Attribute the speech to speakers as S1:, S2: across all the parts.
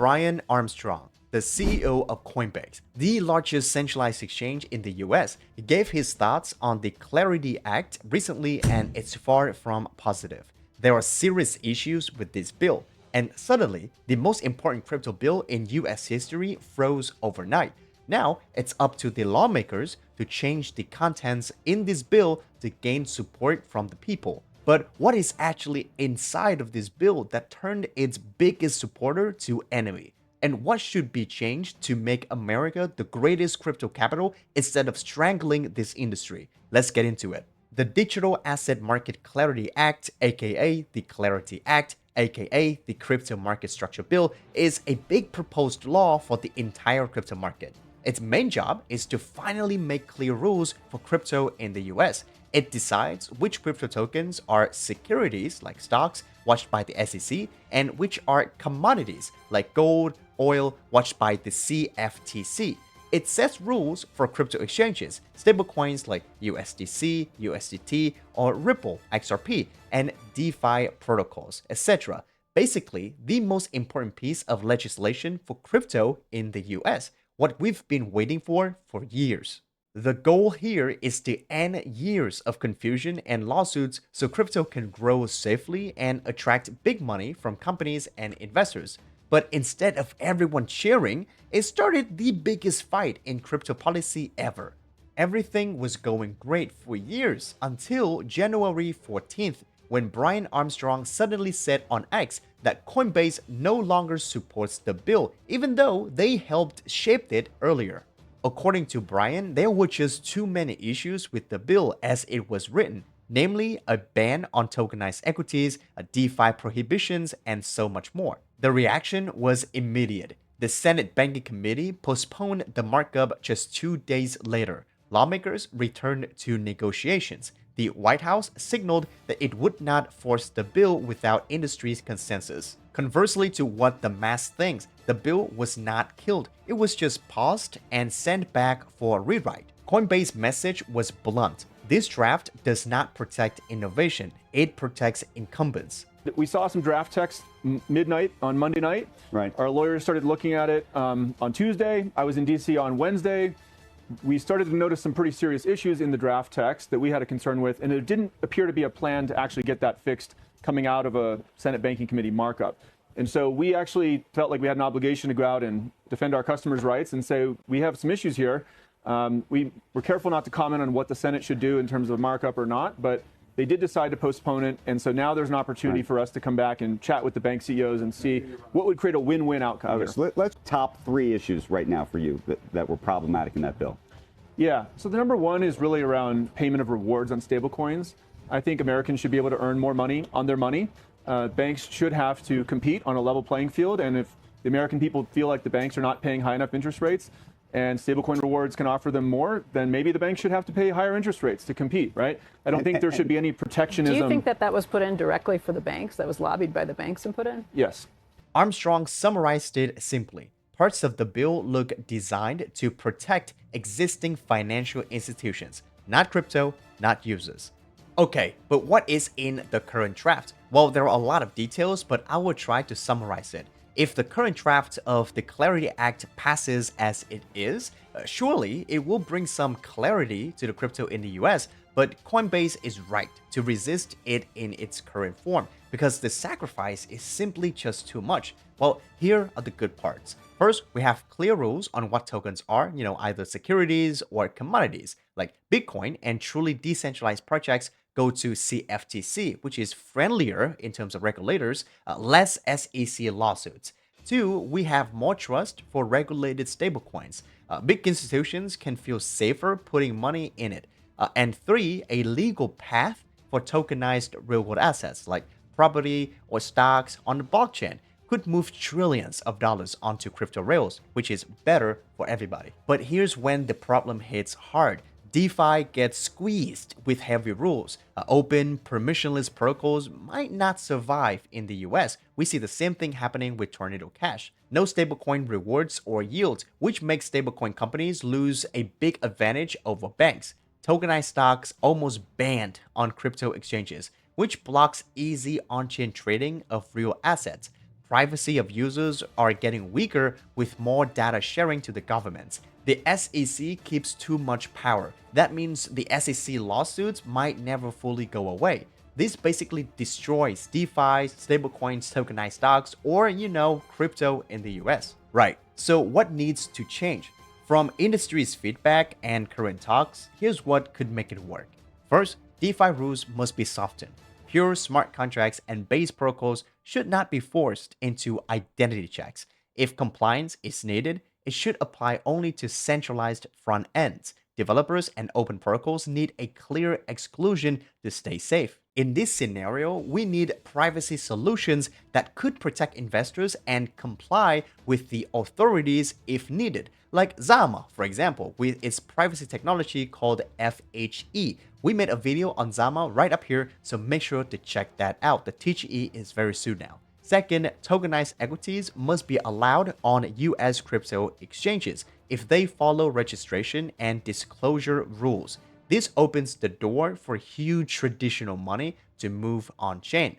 S1: Brian Armstrong, the CEO of Coinbase, the largest centralized exchange in the US, gave his thoughts on the Clarity Act recently, and it's far from positive. There are serious issues with this bill, and suddenly, the most important crypto bill in US history froze overnight. Now, it's up to the lawmakers to change the contents in this bill to gain support from the people. But what is actually inside of this bill that turned its biggest supporter to enemy? And what should be changed to make America the greatest crypto capital instead of strangling this industry? Let's get into it. The Digital Asset Market Clarity Act, aka the Clarity Act, aka the Crypto Market Structure Bill, is a big proposed law for the entire crypto market. Its main job is to finally make clear rules for crypto in the US. It decides which crypto tokens are securities like stocks watched by the SEC and which are commodities like gold, oil watched by the CFTC. It sets rules for crypto exchanges, stablecoins like USDC, USDT, or Ripple XRP, and DeFi protocols, etc. Basically, the most important piece of legislation for crypto in the US, what we've been waiting for years. The goal here is to end years of confusion and lawsuits so crypto can grow safely and attract big money from companies and investors. But instead of everyone cheering, it started the biggest fight in crypto policy ever. Everything was going great for years until January 14th, when Brian Armstrong suddenly said on X that Coinbase no longer supports the bill, even though they helped shape it earlier. According to Brian, there were just too many issues with the bill as it was written, namely a ban on tokenized equities, DeFi prohibitions, and so much more. The reaction was immediate. The Senate Banking Committee postponed the markup just 2 days later. Lawmakers returned to negotiations. The White House signaled that it would not force the bill without industry's consensus. Conversely to what the mass thinks, the bill was not killed. It was just paused and sent back for a rewrite. Coinbase's message was blunt. This draft does not protect innovation, it protects incumbents.
S2: We saw some draft text midnight on Monday night.
S3: Right.
S2: Our lawyers started looking at it on Tuesday. I was in DC on Wednesday. We started to notice some pretty serious issues in the draft text that we had a concern with, and there didn't appear to be a plan to actually get that fixed coming out of a Senate Banking Committee markup. And so we actually felt like we had an obligation to go out and defend our customers' rights and say, we have some issues here. We were careful not to comment on what the Senate should do in terms of markup or not, but they did decide to postpone it. And so now there's an opportunity for us to come back and chat with the bank CEOs and see what would create a win-win outcome here.
S3: So let's top 3 issues right now for you that were problematic in that bill.
S2: Yeah, so the number one is really around payment of rewards on stablecoins. I think Americans should be able to earn more money on their money. Banks should have to compete on a level playing field, and if the American people feel like the banks are not paying high enough interest rates and stablecoin rewards can offer them more, then maybe the banks should have to pay higher interest rates to compete, right? I don't think there should be any protectionism.
S4: Do you think that that was put in directly for the banks, that was lobbied by the banks and put in?
S2: Yes.
S1: Armstrong summarized it simply. Parts of the bill look designed to protect existing financial institutions, not crypto, not users. Okay, but what is in the current draft? Well, there are a lot of details, but I will try to summarize it. If the current draft of the Clarity Act passes as it is, surely it will bring some clarity to the crypto in the US, but Coinbase is right to resist it in its current form because the sacrifice is simply just too much. Well, here are the good parts. First, we have clear rules on what tokens are, either securities or commodities, like Bitcoin and truly decentralized projects go to CFTC, which is friendlier in terms of regulators, less SEC lawsuits. 2, we have more trust for regulated stablecoins. Big institutions can feel safer putting money in it. And 3, a legal path for tokenized real-world assets like property or stocks on the blockchain could move trillions of dollars onto crypto rails, which is better for everybody. But here's when the problem hits hard. DeFi gets squeezed with heavy rules. Open, permissionless protocols might not survive in the US. We see the same thing happening with Tornado Cash. No stablecoin rewards or yields, which makes stablecoin companies lose a big advantage over banks. Tokenized stocks almost banned on crypto exchanges, which blocks easy on-chain trading of real assets. privacy of users are getting weaker with more data sharing to the governments. The SEC keeps too much power. That means the SEC lawsuits might never fully go away. This basically destroys DeFi, stablecoins, tokenized stocks, or, crypto in the US. Right, so what needs to change? From industry's feedback and current talks, here's what could make it work. First, DeFi rules must be softened. Pure smart contracts and base protocols should not be forced into identity checks. If compliance is needed, it should apply only to centralized front ends. Developers and open protocols need a clear exclusion to stay safe. In this scenario, we need privacy solutions that could protect investors and comply with the authorities if needed, like Zama, for example, with its privacy technology called FHE. We made a video on Zama right up here, so make sure to check that out. The TGE is very soon now. Second, tokenized equities must be allowed on US crypto exchanges if they follow registration and disclosure rules. This opens the door for huge traditional money to move on-chain.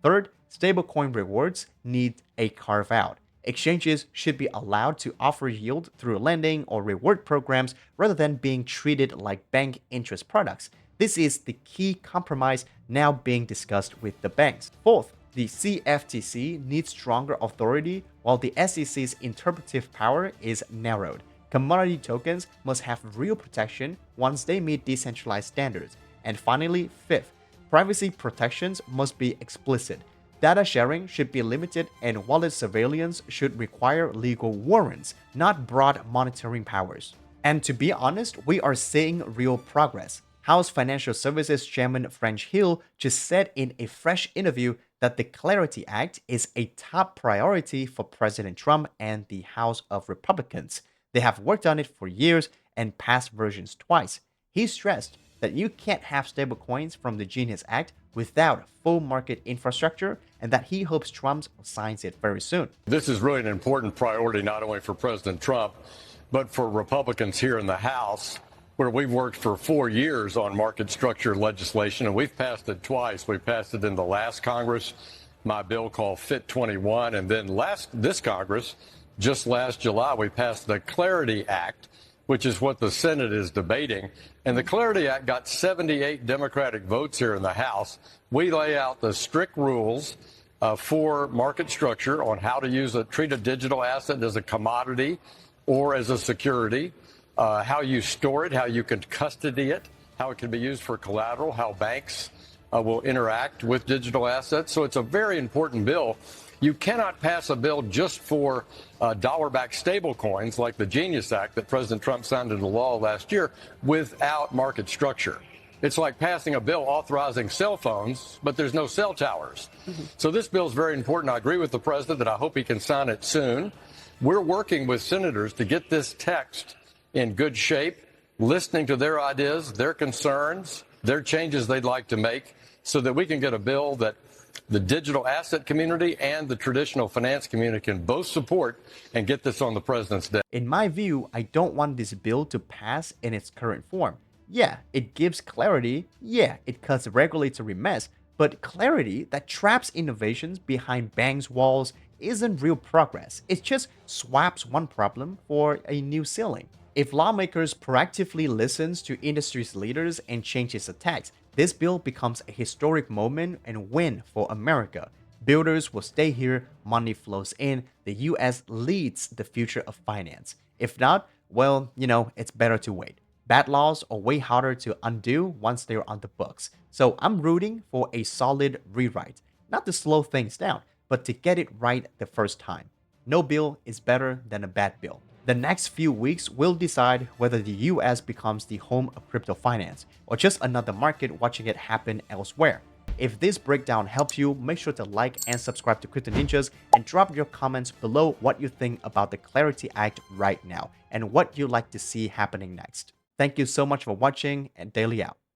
S1: Third, stablecoin rewards need a carve-out. Exchanges should be allowed to offer yield through lending or reward programs rather than being treated like bank interest products. This is the key compromise now being discussed with the banks. Fourth, the CFTC needs stronger authority while the SEC's interpretive power is narrowed. Commodity tokens must have real protection once they meet decentralized standards. And finally, fifth, privacy protections must be explicit. Data sharing should be limited and wallet surveillance should require legal warrants, not broad monitoring powers. And to be honest, we are seeing real progress. House Financial Services Chairman French Hill just said in a fresh interview that the Clarity Act is a top priority for President Trump and the House of Republicans. They have worked on it for years and passed versions twice. He stressed that you can't have stablecoins from the Genius Act without full market infrastructure and that he hopes Trump signs it very soon.
S5: This is really an important priority not only for President Trump, but for Republicans here in the House, where we've worked for 4 years on market structure legislation, and we've passed it twice. We passed it in the last Congress, my bill called Fit 21, and then this Congress, just last July, we passed the Clarity Act, which is what the Senate is debating. And the Clarity Act got 78 Democratic votes here in the House. We lay out the strict rules for market structure on how to treat a digital asset as a commodity or as a security, how you store it, how you can custody it, how it can be used for collateral, how banks will interact with digital assets. So it's a very important bill. You cannot pass a bill just for dollar-backed stablecoins like the Genius Act that President Trump signed into law last year without market structure. It's like passing a bill authorizing cell phones, but there's no cell towers. So this bill is very important. I agree with the president that I hope he can sign it soon. We're working with senators to get this text in good shape, listening to their ideas, their concerns, their changes they'd like to make, so that we can get a bill that the digital asset community and the traditional finance community can both support and get this on the president's desk.
S1: In my view, I don't want this bill to pass in its current form. Yeah, it gives clarity. Yeah, it cuts regulatory mess. But clarity that traps innovations behind banks' walls isn't real progress. It just swaps one problem for a new ceiling. If lawmakers proactively listens to industry's leaders and changes attacks, this bill becomes a historic moment and win for America. Builders will stay here, money flows in, the US leads the future of finance. If not, well, it's better to wait. Bad laws are way harder to undo once they're on the books. So I'm rooting for a solid rewrite, not to slow things down, but to get it right the first time. No bill is better than a bad bill. The next few weeks will decide whether the US becomes the home of crypto finance or just another market watching it happen elsewhere. If this breakdown helps you, make sure to like and subscribe to CryptoNinjas and drop your comments below what you think about the Clarity Act right now and what you'd like to see happening next. Thank you so much for watching and daily out.